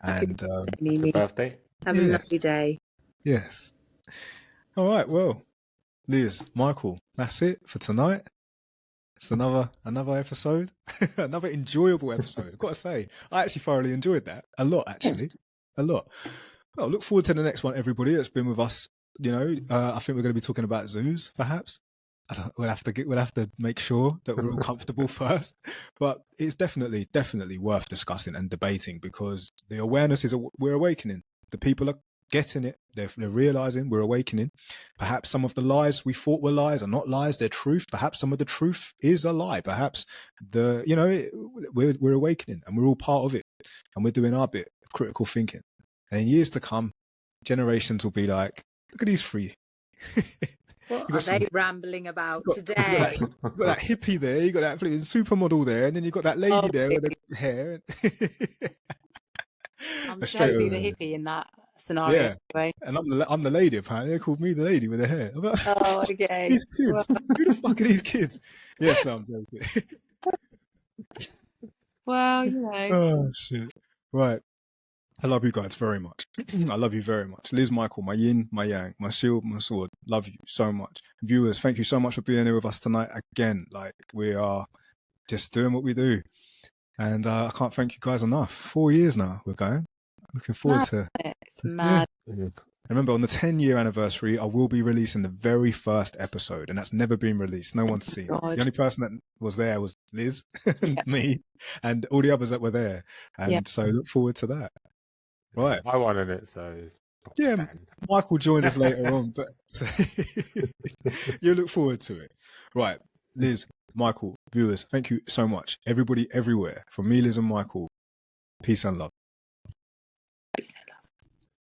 And Nini. Happy birthday. Have a lovely day. Yes. All right, well, Liz, Michael, that's it for tonight. It's another episode, another enjoyable episode. I've got to say, I actually thoroughly enjoyed that. A lot, actually. A lot. Well, look forward to the next one, everybody that's been with us. I think we're going to be talking about zoos, perhaps. We'll have to make sure that we're all comfortable first. But it's definitely worth discussing and debating, because the awareness is we're awakening. The people are getting it. They're realizing we're awakening. Perhaps some of the lies we thought were lies are not lies, they're truth. Perhaps some of the truth is a lie. Perhaps we're awakening and we're all part of it, and we're doing our bit of critical thinking. And in years to come, generations will be like, look at these three. What are they rambling about You today? got that hippie there, you got that supermodel there, and then you got that lady there with the hair. I'm totally the hippie in that scenario. Yeah, anyway. And I'm the lady, apparently. They called me the lady with the hair. Oh, okay. These kids. Who the fuck are these kids? Yes, I'm joking. Well, Oh, shit. Right. I love you guys very much. I love you very much. Liz, Michael, my yin, my yang, my shield, my sword. Love you so much. Viewers, thank you so much for being here with us tonight again. Like, we are just doing what we do. And I can't thank you guys enough. 4 years now we're going. Looking forward to it. It's mad. Yeah. Remember, on the 10-year anniversary, I will be releasing the very first episode, and that's never been released. No one's seen it. The only person that was there was Liz, and me, and all the others that were there. And so look forward to that. Right. I wanted it, so... Yeah, Michael joined us later on, but you look forward to it. Right, Liz, Michael, viewers, thank you so much. Everybody everywhere, from me, Liz and Michael, peace and love. Peace and love.